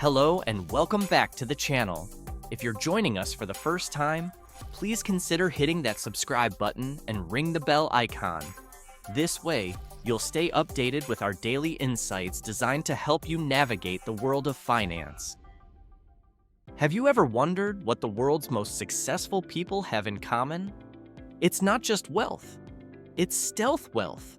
Hello and welcome back to the channel. If you're joining us for the first time, please consider hitting that subscribe button and ring the bell icon. This way, you'll stay updated with our daily insights designed to help you navigate the world of finance. Have you ever wondered what the world's most successful people have in common? It's not just wealth, it's stealth wealth.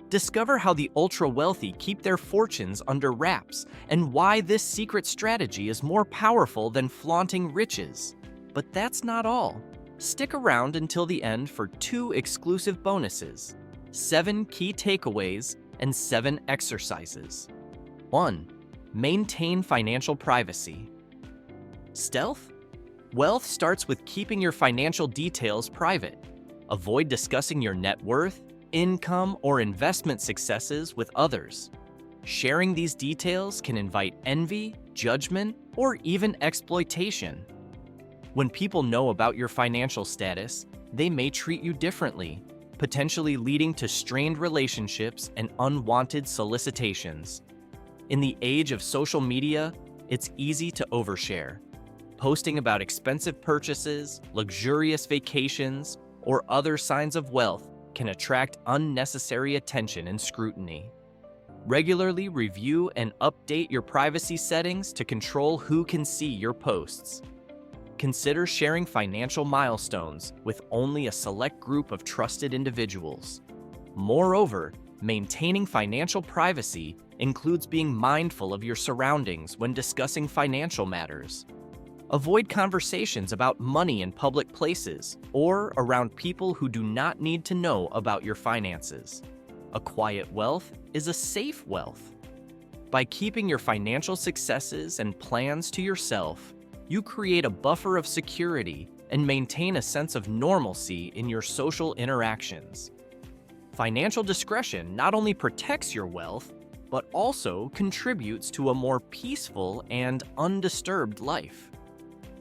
Discover how the ultra-wealthy keep their fortunes under wraps and why this secret strategy is more powerful than flaunting riches. But that's not all. Stick around until the end for 2 exclusive bonuses, 7 key takeaways, and 7 exercises. 1. Maintain financial privacy. Stealth? Wealth starts with keeping your financial details private. Avoid discussing your net worth, income, or investment successes with others. Sharing these details can invite envy, judgment, or even exploitation. When people know about your financial status, they may treat you differently, potentially leading to strained relationships and unwanted solicitations. In the age of social media, it's easy to overshare. Posting about expensive purchases, luxurious vacations, or other signs of wealth can attract unnecessary attention and scrutiny. Regularly review and update your privacy settings to control who can see your posts. Consider sharing financial milestones with only a select group of trusted individuals. Moreover, maintaining financial privacy includes being mindful of your surroundings when discussing financial matters. Avoid conversations about money in public places or around people who do not need to know about your finances. A quiet wealth is a safe wealth. By keeping your financial successes and plans to yourself, you create a buffer of security and maintain a sense of normalcy in your social interactions. Financial discretion not only protects your wealth, but also contributes to a more peaceful and undisturbed life.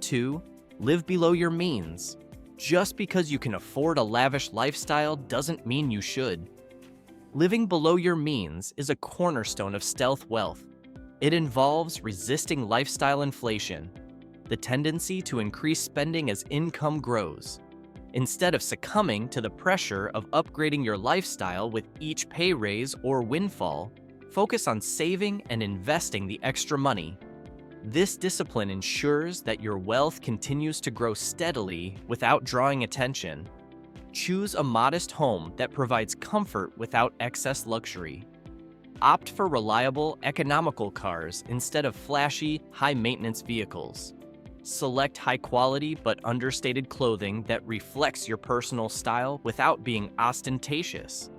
2. Live below your means. Just because you can afford a lavish lifestyle doesn't mean you should. Living below your means is a cornerstone of stealth wealth. It involves resisting lifestyle inflation, the tendency to increase spending as income grows. Instead of succumbing to the pressure of upgrading your lifestyle with each pay raise or windfall, focus on saving and investing the extra money. This discipline ensures that your wealth continues to grow steadily without drawing attention. Choose a modest home that provides comfort without excess luxury. Opt for reliable, economical cars instead of flashy, high-maintenance vehicles. Select high-quality but understated clothing that reflects your personal style without being ostentatious.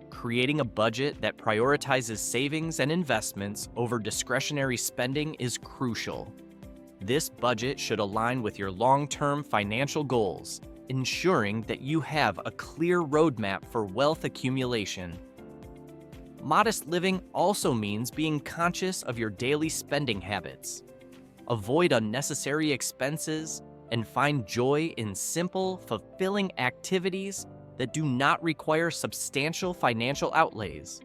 Creating a budget that prioritizes savings and investments over discretionary spending is crucial. This budget should align with your long-term financial goals, ensuring that you have a clear roadmap for wealth accumulation. Modest living also means being conscious of your daily spending habits. Avoid unnecessary expenses and find joy in simple, fulfilling activities that do not require substantial financial outlays.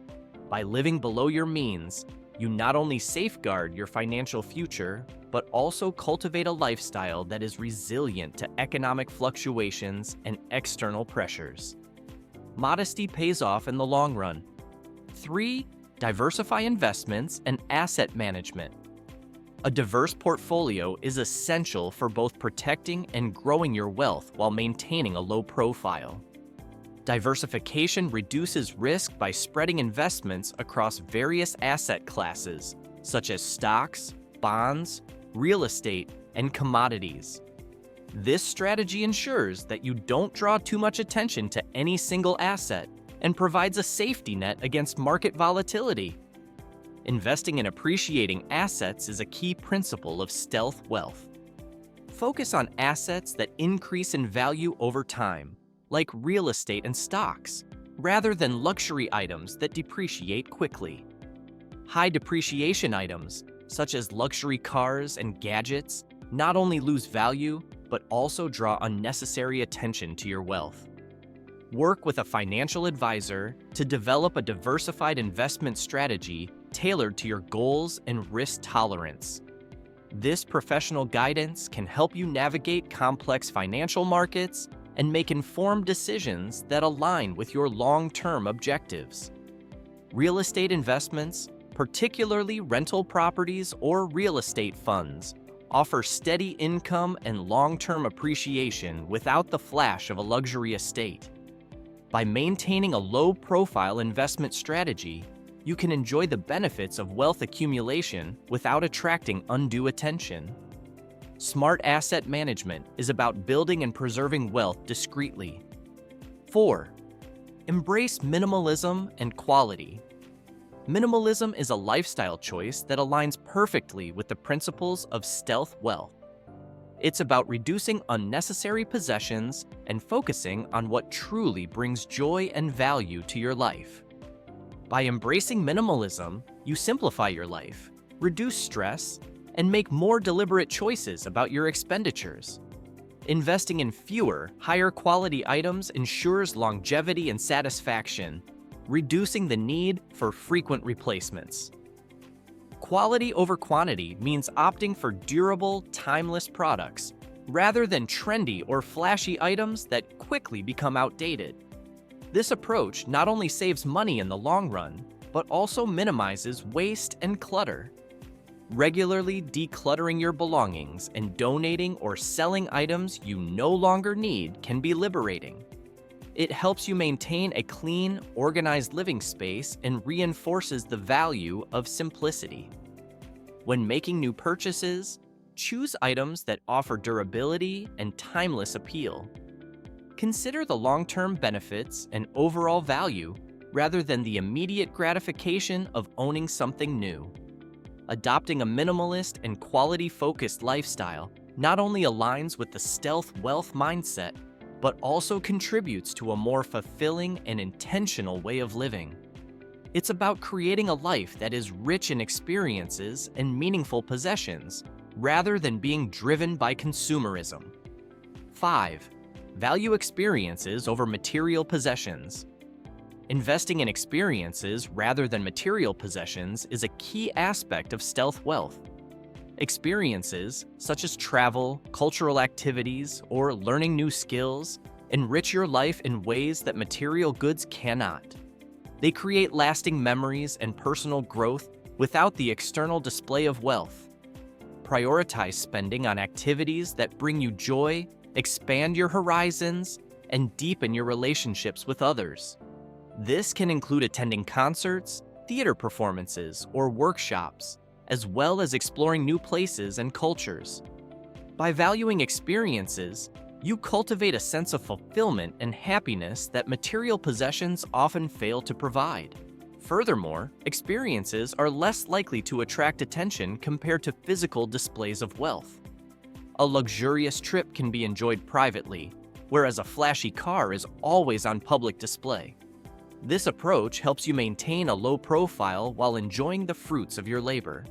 By living below your means, you not only safeguard your financial future, but also cultivate a lifestyle that is resilient to economic fluctuations and external pressures. Modesty pays off in the long run. 3. Diversify investments and asset management. A diverse portfolio is essential for both protecting and growing your wealth while maintaining a low profile. Diversification reduces risk by spreading investments across various asset classes, such as stocks, bonds, real estate, and commodities. This strategy ensures that you don't draw too much attention to any single asset and provides a safety net against market volatility. Investing in appreciating assets is a key principle of stealth wealth. Focus on assets that increase in value over time, like real estate and stocks, rather than luxury items that depreciate quickly. High depreciation items, such as luxury cars and gadgets, not only lose value, but also draw unnecessary attention to your wealth. Work with a financial advisor to develop a diversified investment strategy tailored to your goals and risk tolerance. This professional guidance can help you navigate complex financial markets and make informed decisions that align with your long-term objectives. Real estate investments, particularly rental properties or real estate funds, offer steady income and long-term appreciation without the flash of a luxury estate. By maintaining a low-profile investment strategy, you can enjoy the benefits of wealth accumulation without attracting undue attention. Smart asset management is about building and preserving wealth discreetly. 4. Embrace minimalism and quality. Minimalism is a lifestyle choice that aligns perfectly with the principles of stealth wealth. It's about reducing unnecessary possessions and focusing on what truly brings joy and value to your life. By embracing minimalism, you simplify your life, reduce stress, and make more deliberate choices about your expenditures. Investing in fewer, higher quality items ensures longevity and satisfaction, reducing the need for frequent replacements. Quality over quantity means opting for durable, timeless products rather than trendy or flashy items that quickly become outdated. This approach not only saves money in the long run, but also minimizes waste and clutter. Regularly decluttering your belongings and donating or selling items you no longer need can be liberating. It helps you maintain a clean, organized living space and reinforces the value of simplicity. When making new purchases, choose items that offer durability and timeless appeal. Consider the long-term benefits and overall value rather than the immediate gratification of owning something new. Adopting a minimalist and quality-focused lifestyle not only aligns with the stealth wealth mindset, but also contributes to a more fulfilling and intentional way of living. It's about creating a life that is rich in experiences and meaningful possessions, rather than being driven by consumerism. 5. Value experiences over material possessions. Investing in experiences rather than material possessions is a key aspect of stealth wealth. Experiences, such as travel, cultural activities, or learning new skills, enrich your life in ways that material goods cannot. They create lasting memories and personal growth without the external display of wealth. Prioritize spending on activities that bring you joy, expand your horizons, and deepen your relationships with others. This can include attending concerts, theater performances, or workshops, as well as exploring new places and cultures. By valuing experiences, you cultivate a sense of fulfillment and happiness that material possessions often fail to provide. Furthermore, experiences are less likely to attract attention compared to physical displays of wealth. A luxurious trip can be enjoyed privately, whereas a flashy car is always on public display. This approach helps you maintain a low profile while enjoying the fruits of your labor.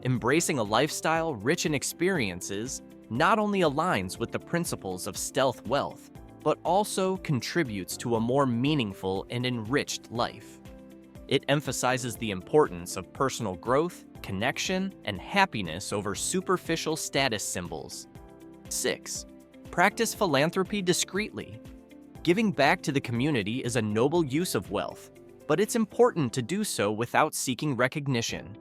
Embracing a lifestyle rich in experiences not only aligns with the principles of stealth wealth, but also contributes to a more meaningful and enriched life. It emphasizes the importance of personal growth, connection, and happiness over superficial status symbols. 6. Practice philanthropy discreetly. Giving back to the community is a noble use of wealth, but it's important to do so without seeking recognition.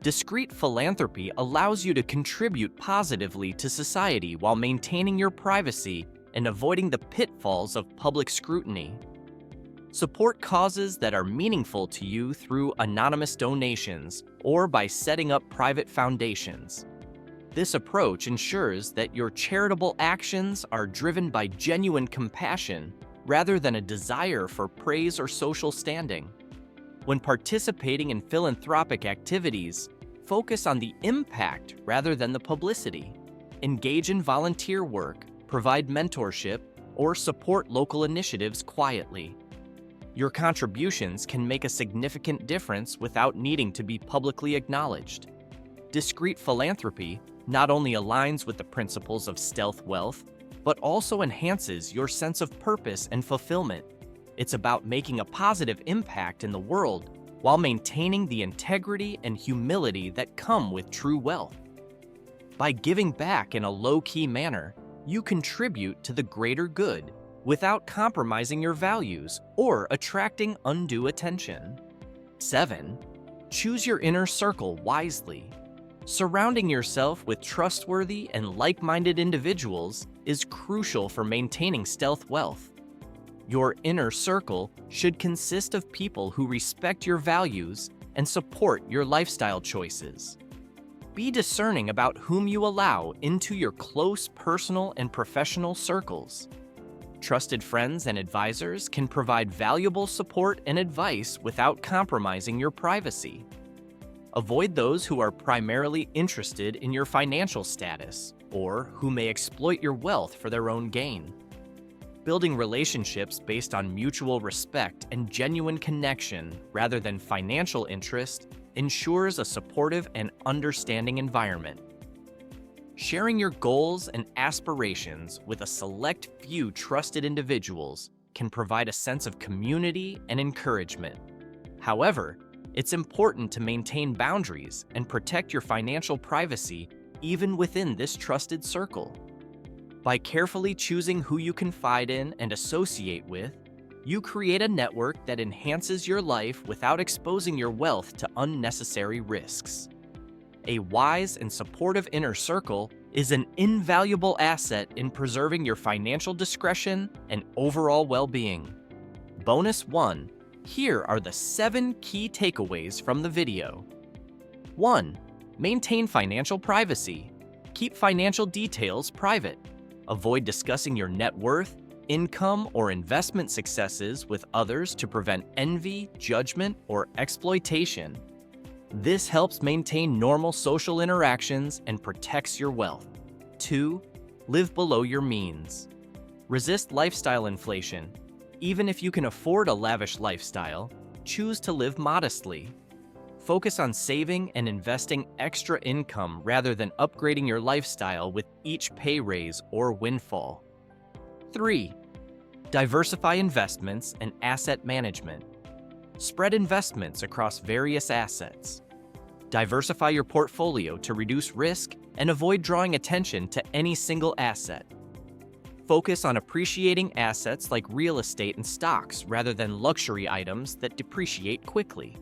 Discreet philanthropy allows you to contribute positively to society while maintaining your privacy and avoiding the pitfalls of public scrutiny. Support causes that are meaningful to you through anonymous donations or by setting up private foundations. This approach ensures that your charitable actions are driven by genuine compassion rather than a desire for praise or social standing. When participating in philanthropic activities, focus on the impact rather than the publicity. Engage in volunteer work, provide mentorship, or support local initiatives quietly. Your contributions can make a significant difference without needing to be publicly acknowledged. Discreet philanthropy not only aligns with the principles of stealth wealth, but also enhances your sense of purpose and fulfillment. It's about making a positive impact in the world while maintaining the integrity and humility that come with true wealth. By giving back in a low-key manner, you contribute to the greater good without compromising your values or attracting undue attention. 7. Choose your inner circle wisely. Surrounding yourself with trustworthy and like-minded individuals is crucial for maintaining stealth wealth. Your inner circle should consist of people who respect your values and support your lifestyle choices. Be discerning about whom you allow into your close personal and professional circles. Trusted friends and advisors can provide valuable support and advice without compromising your privacy. Avoid those who are primarily interested in your financial status or who may exploit your wealth for their own gain. Building relationships based on mutual respect and genuine connection rather than financial interest ensures a supportive and understanding environment. Sharing your goals and aspirations with a select few trusted individuals can provide a sense of community and encouragement. However, it's important to maintain boundaries and protect your financial privacy even within this trusted circle. By carefully choosing who you confide in and associate with, you create a network that enhances your life without exposing your wealth to unnecessary risks. A wise and supportive inner circle is an invaluable asset in preserving your financial discretion and overall well-being. Bonus 1. Here are the 7 key takeaways from the video. 1. Maintain financial privacy. Keep financial details private. Avoid discussing your net worth, income, or investment successes with others to prevent envy, judgment, or exploitation. This helps maintain normal social interactions and protects your wealth. 2. Live below your means. Resist lifestyle inflation. Even if you can afford a lavish lifestyle, choose to live modestly. Focus on saving and investing extra income rather than upgrading your lifestyle with each pay raise or windfall. 3. Diversify investments and asset management. Spread investments across various assets. Diversify your portfolio to reduce risk and avoid drawing attention to any single asset. Focus on appreciating assets like real estate and stocks rather than luxury items that depreciate quickly.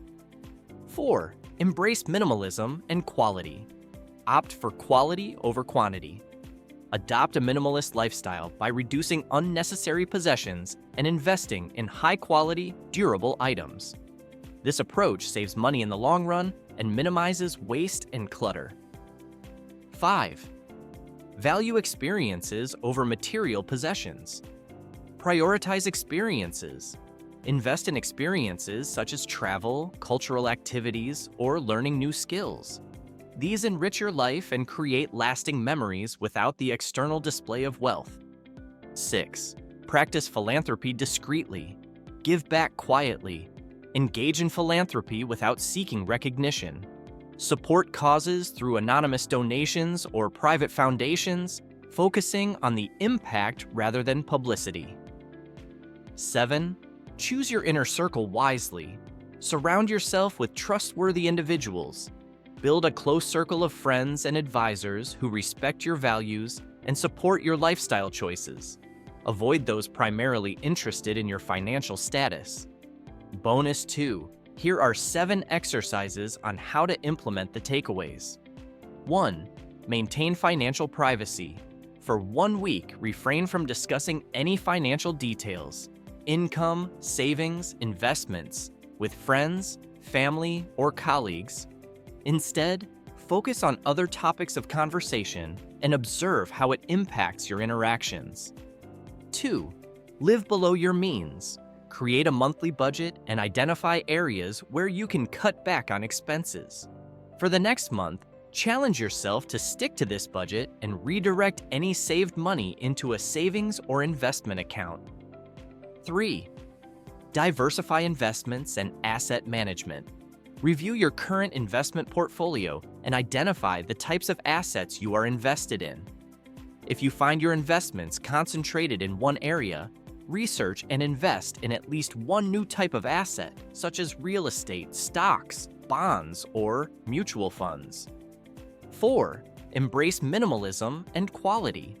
4. Embrace minimalism and quality. Opt for quality over quantity. Adopt a minimalist lifestyle by reducing unnecessary possessions and investing in high-quality, durable items. This approach saves money in the long run and minimizes waste and clutter. 5. Value experiences over material possessions. Prioritize experiences. Invest in experiences such as travel, cultural activities, or learning new skills. These enrich your life and create lasting memories without the external display of wealth. 6. Practice philanthropy discreetly. Give back quietly. Engage in philanthropy without seeking recognition. Support causes through anonymous donations or private foundations, focusing on the impact rather than publicity. 7. Choose your inner circle wisely. Surround yourself with trustworthy individuals. Build a close circle of friends and advisors who respect your values and support your lifestyle choices. Avoid those primarily interested in your financial status. Bonus 2. Here are 7 exercises on how to implement the takeaways. 1. Maintain financial privacy. For 1 week, refrain from discussing any financial details, income, savings, investments, with friends, family, or colleagues. Instead, focus on other topics of conversation and observe how it impacts your interactions. 2. Live below your means. Create a monthly budget and identify areas where you can cut back on expenses. For the next month, challenge yourself to stick to this budget and redirect any saved money into a savings or investment account. 3. Diversify investments and asset management. Review your current investment portfolio and identify the types of assets you are invested in. If you find your investments concentrated in one area, research and invest in at least one new type of asset, such as real estate, stocks, bonds, or mutual funds. 4. Embrace minimalism and quality.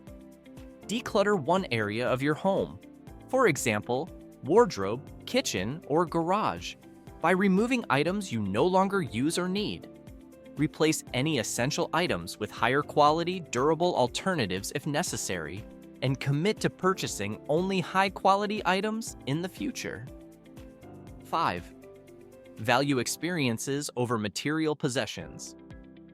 Declutter one area of your home. For example, wardrobe, kitchen, or garage, by removing items you no longer use or need. Replace any essential items with higher quality, durable alternatives if necessary, and commit to purchasing only high-quality items in the future. 5. Value experiences over material possessions.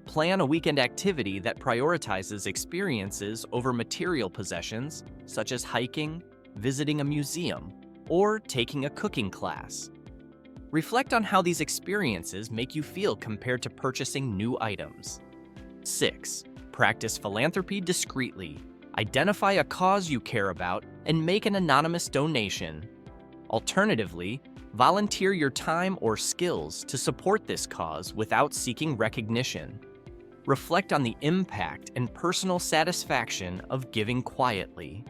Plan a weekend activity that prioritizes experiences over material possessions, such as hiking, visiting a museum, or taking a cooking class. Reflect on how these experiences make you feel compared to purchasing new items. 6. Practice philanthropy discreetly. Identify a cause you care about and make an anonymous donation. Alternatively, volunteer your time or skills to support this cause without seeking recognition. Reflect on the impact and personal satisfaction of giving quietly.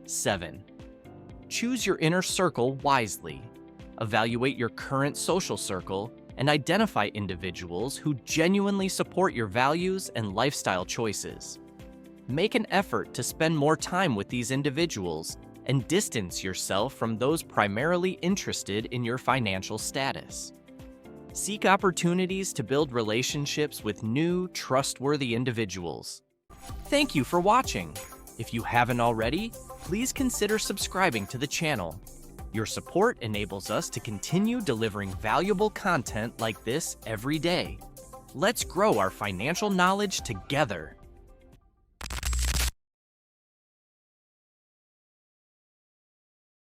7. Choose your inner circle wisely. Evaluate your current social circle and identify individuals who genuinely support your values and lifestyle choices. Make an effort to spend more time with these individuals and distance yourself from those primarily interested in your financial status. Seek opportunities to build relationships with new, trustworthy individuals. Thank you for watching. If you haven't already, please consider subscribing to the channel. Your support enables us to continue delivering valuable content like this every day. Let's grow our financial knowledge together.